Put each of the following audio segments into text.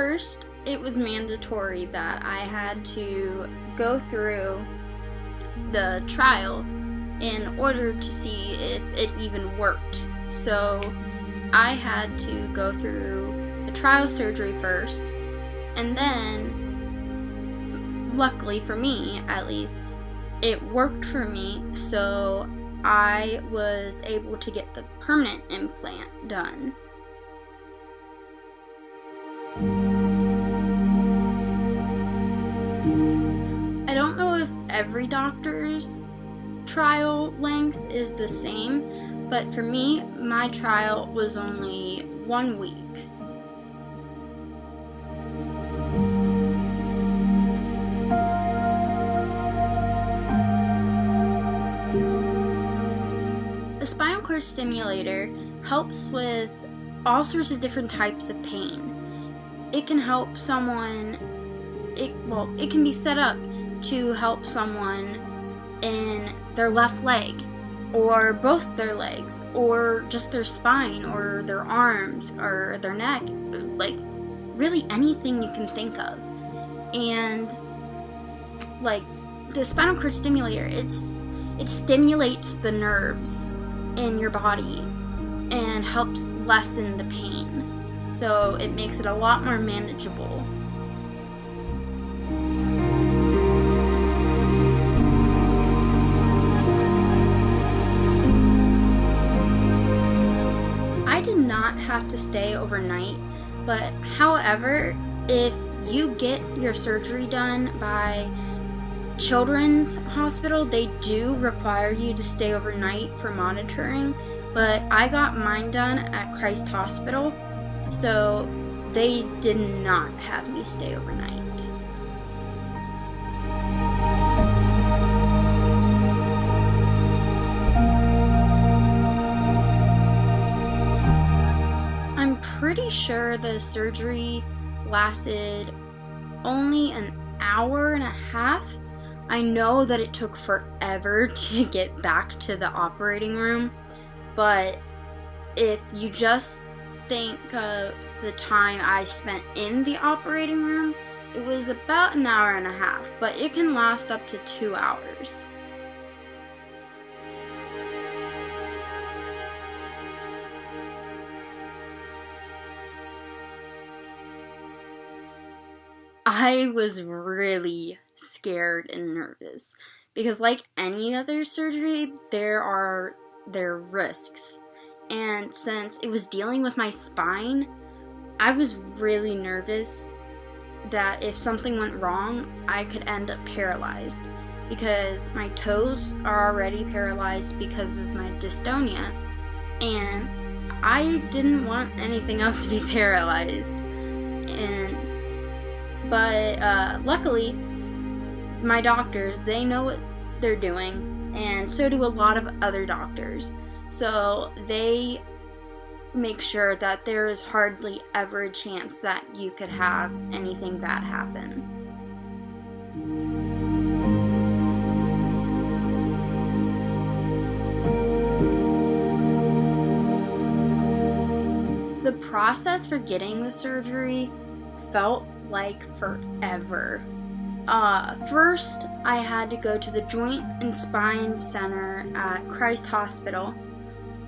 first, it was mandatory that I had to go through the trial in order to see if it even worked. So I had to go through the trial surgery first, and then, luckily for me at least, it worked for me, so I was able to get the permanent implant done. I don't know if every doctor's trial length is the same, but for me, my trial was only 1 week. The spinal cord stimulator helps with all sorts of different types of pain. It can help someone, it can be set up to help someone in their left leg, or both their legs, or just their spine, or their arms, or their neck, like really anything you can think of. And like the spinal cord stimulator, it stimulates the nerves in your body and helps lessen the pain, so it makes it a lot more manageable. I did not have to stay overnight, but however, if you get your surgery done by Children's Hospital, they do require you to stay overnight for monitoring, but I got mine done at Christ Hospital, so they did not have me stay overnight. I'm pretty sure the surgery lasted only an hour and a half. I know that it took forever to get back to the operating room, but if you just think of the time I spent in the operating room, it was about an hour and a half, but it can last up to 2 hours. I was really scared and nervous because, like any other surgery, there are risks, and since it was dealing with my spine, I was really nervous that if something went wrong, I could end up paralyzed, because my toes are already paralyzed because of my dystonia, and I didn't want anything else to be paralyzed. But luckily, my doctors, they know what they're doing, and so do a lot of other doctors. So they make sure that there is hardly ever a chance that you could have anything bad happen. The process for getting the surgery felt like forever. First, I had to go to the Joint and Spine Center at Christ Hospital,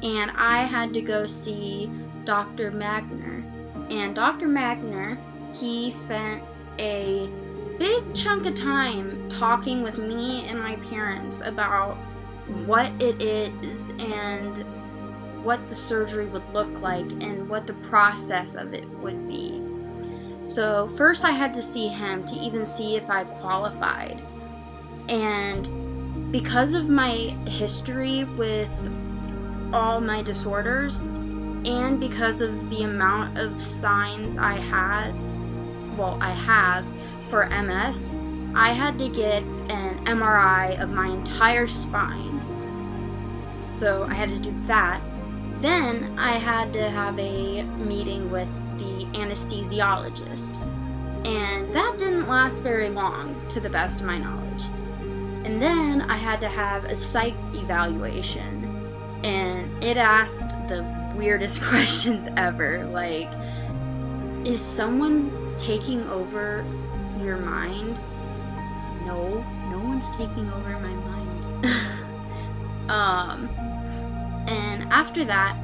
and I had to go see Dr. Magner. And Dr. Magner, he spent a big chunk of time talking with me and my parents about what it is and what the surgery would look like and what the process of it would be. So first I had to see him to even see if I qualified. And because of my history with all my disorders, and because of the amount of signs I have for MS, I had to get an MRI of my entire spine. So I had to do that. Then I had to have a meeting with the anesthesiologist, and that didn't last very long, to the best of my knowledge. And then I had to have a psych evaluation, and it asked the weirdest questions ever, like, is someone taking over your mind. No one's taking over my mind. And after that,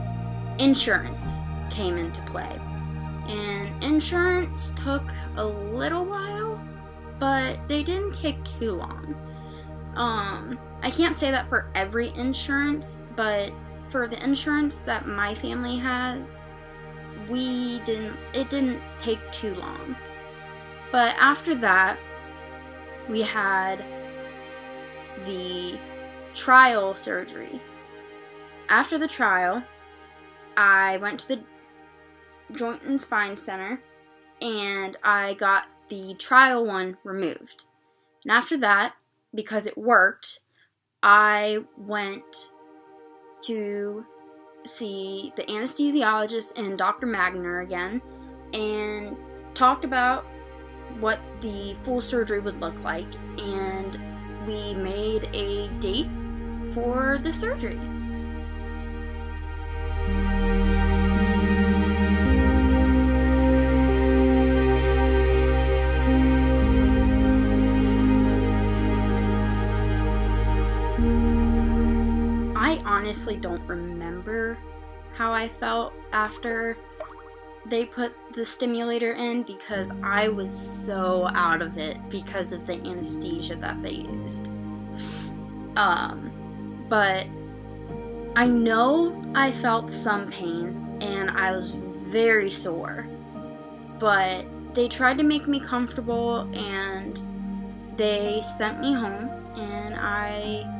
insurance came into play. And insurance took a little while, but they didn't take too long. I can't say that for every insurance, but for the insurance that my family has, it didn't take too long. But after that, we had the trial surgery. After the trial, I went to the Joint and Spine Center and I got the trial one removed. And after that, because it worked, I went to see the anesthesiologist and Dr. Magner again and talked about what the full surgery would look like, and we made a date for the surgery. I honestly don't remember how I felt after they put the stimulator in, because I was so out of it because of the anesthesia that they used. But I know I felt some pain and I was very sore, but they tried to make me comfortable and they sent me home, and I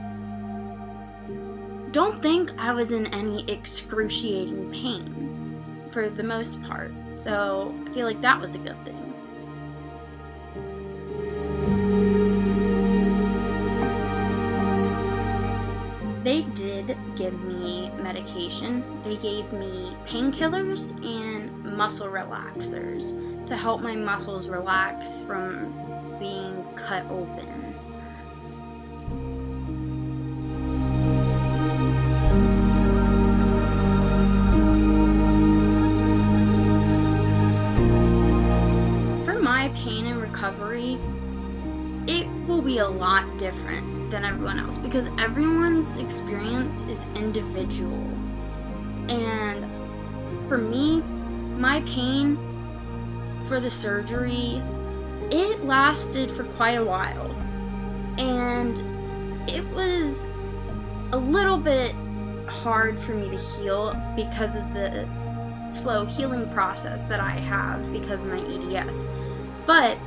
don't think I was in any excruciating pain for the most part, so I feel like that was a good thing. They did give me medication. They gave me painkillers and muscle relaxers to help my muscles relax from being cut open. Pain and recovery, it will be a lot different than everyone else because everyone's experience is individual. And for me, my pain for the surgery, it lasted for quite a while, and it was a little bit hard for me to heal because of the slow healing process that I have because of my EDS. But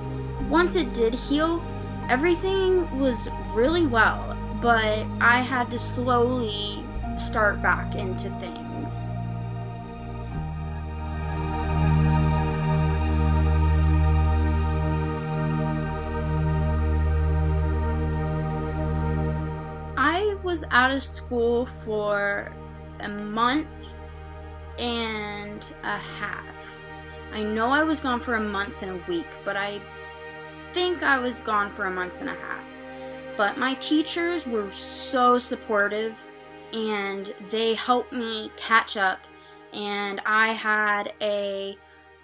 once it did heal, everything was really well, but I had to slowly start back into things. I was out of school for a month and a half. I know I was gone for a month and a week, but I think I was gone for a month and a half. But my teachers were so supportive, and they helped me catch up, and I had a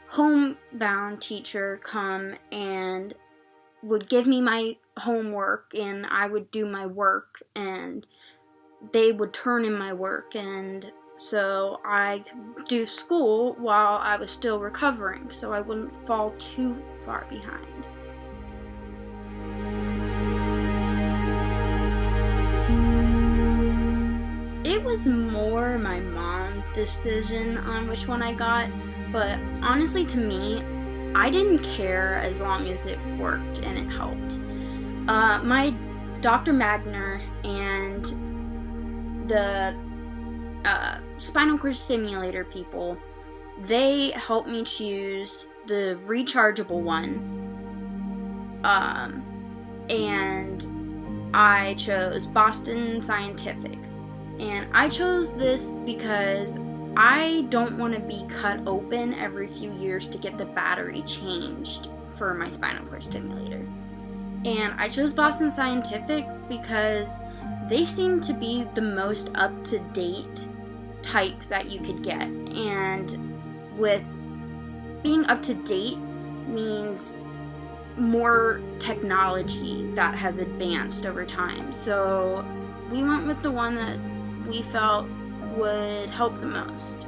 homebound teacher come and would give me my homework, and I would do my work, and they would turn in my work, and so I could do school while I was still recovering, so I wouldn't fall too far behind. It was more my mom's decision on which one I got, but honestly to me, I didn't care as long as it worked and it helped. My Dr. Magner and the Spinal Cord Stimulator people, they helped me choose the rechargeable one, and I chose Boston Scientific. And I chose this because I don't want to be cut open every few years to get the battery changed for my spinal cord stimulator. And I chose Boston Scientific because they seem to be the most up-to-date type that you could get. And with being up-to-date, means more technology that has advanced over time. So we went with the one that we felt would help the most.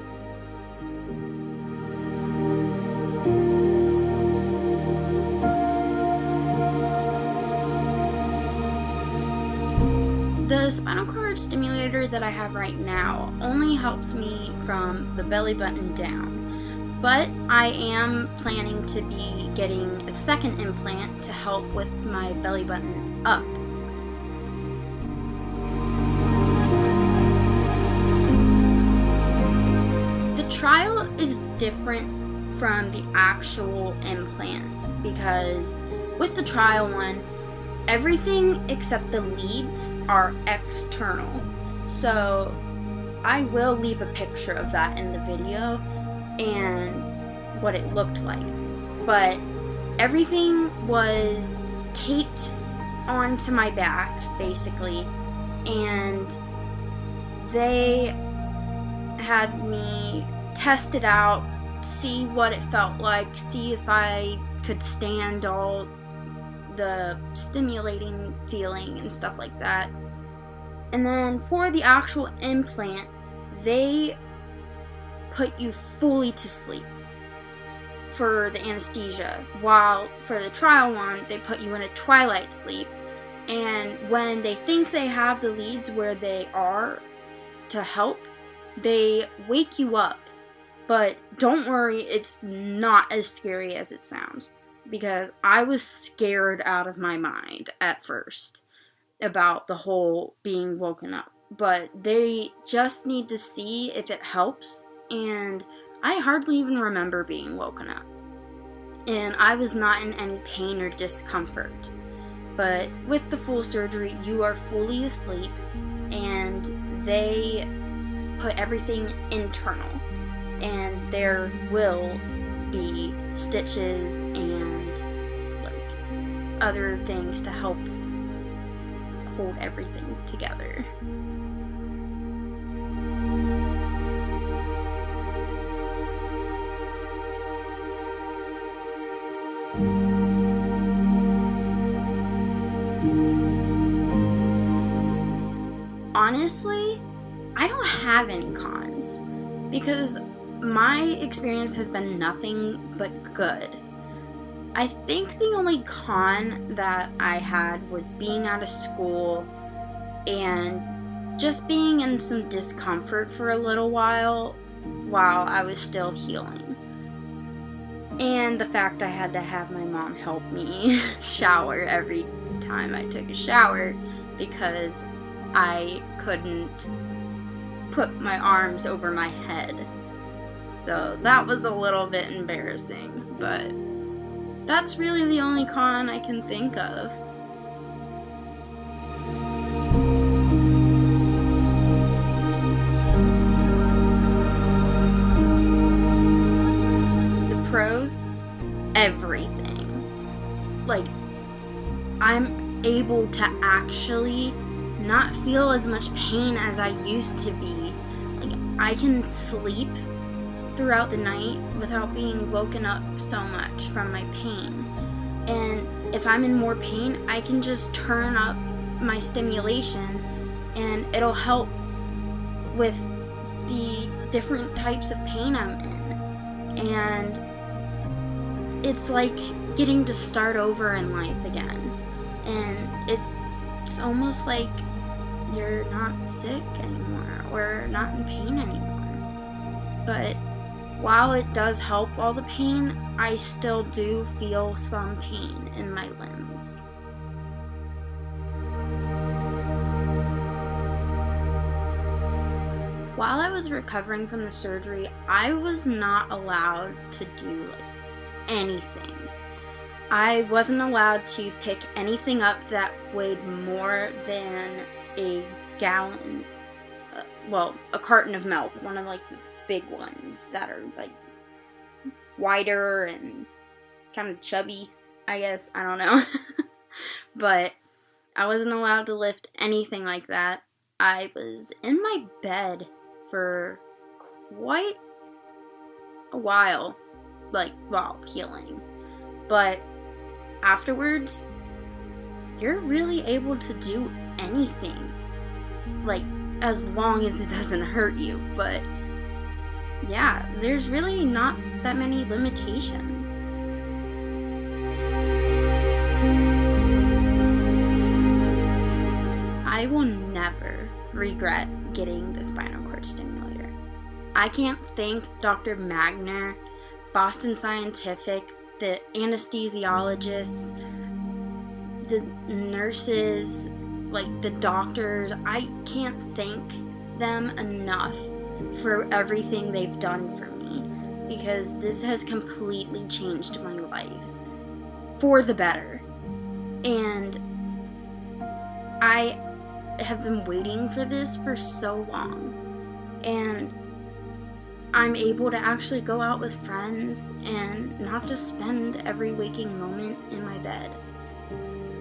The spinal cord stimulator that I have right now only helps me from the belly button down, but I am planning to be getting a second implant to help with my belly button up. The trial is different from the actual implant because with the trial one, everything except the leads are external. So I will leave a picture of that in the video and what it looked like. But everything was taped onto my back, basically, and they had me test it out, see what it felt like, see if I could stand all the stimulating feeling and stuff like that. And then for the actual implant, they put you fully to sleep for the anesthesia, while for the trial one, they put you in a twilight sleep. And when they think they have the leads where they are to help, they wake you up. But don't worry, it's not as scary as it sounds, because I was scared out of my mind at first about the whole being woken up. But they just need to see if it helps, and I hardly even remember being woken up. And I was not in any pain or discomfort. But with the full surgery, you are fully asleep, and they put everything internal. And there will be stitches and like other things to help hold everything together. Honestly, I don't have any cons because my experience has been nothing but good. I think the only con that I had was being out of school and just being in some discomfort for a little while I was still healing. And the fact I had to have my mom help me shower every time I took a shower because I couldn't put my arms over my head. So that was a little bit embarrassing, but that's really the only con I can think of. The pros, everything. Like, I'm able to actually not feel as much pain as I used to be. Like, I can sleep throughout the night without being woken up so much from my pain. And if I'm in more pain, I can just turn up my stimulation and it'll help with the different types of pain I'm in. And it's like getting to start over in life again. And it's almost like you're not sick anymore or not in pain anymore. But while it does help all the pain, I still do feel some pain in my limbs. While I was recovering from the surgery, I was not allowed to do anything. I wasn't allowed to pick anything up that weighed more than a gallon, a carton of milk, one of the big ones that are wider and kind of chubby, I guess. I don't know. But I wasn't allowed to lift anything like that. I was in my bed for quite a while, while healing. but afterwards, you're really able to do anything. Like, as long as it doesn't hurt you. But yeah, there's really not that many limitations. I will never regret getting the spinal cord stimulator. I can't thank Dr. Magner, Boston Scientific, the anesthesiologists, the nurses, like the doctors. I can't thank them enough for everything they've done for me, because this has completely changed my life for the better. And I have been waiting for this for so long, and I'm able to actually go out with friends and not to spend every waking moment in my bed.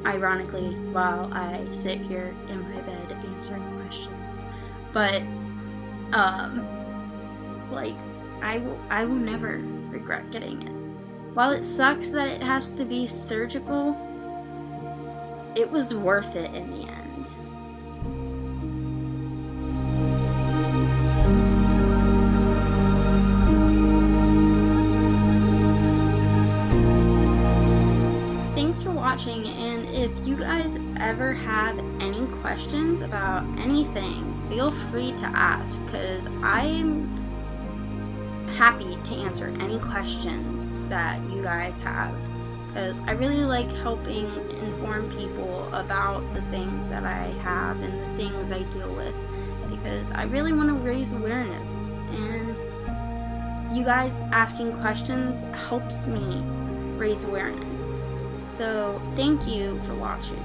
Ironically, while I sit here in my bed answering questions. But, I will never regret getting it. While it sucks that it has to be surgical, it was worth it in the end. Thanks for watching, and if you guys ever have any questions about anything, feel free to ask, because I'm happy to answer any questions that you guys have, because I really like helping inform people about the things that I have and the things I deal with, because I really want to raise awareness, and you guys asking questions helps me raise awareness. So, thank you for watching.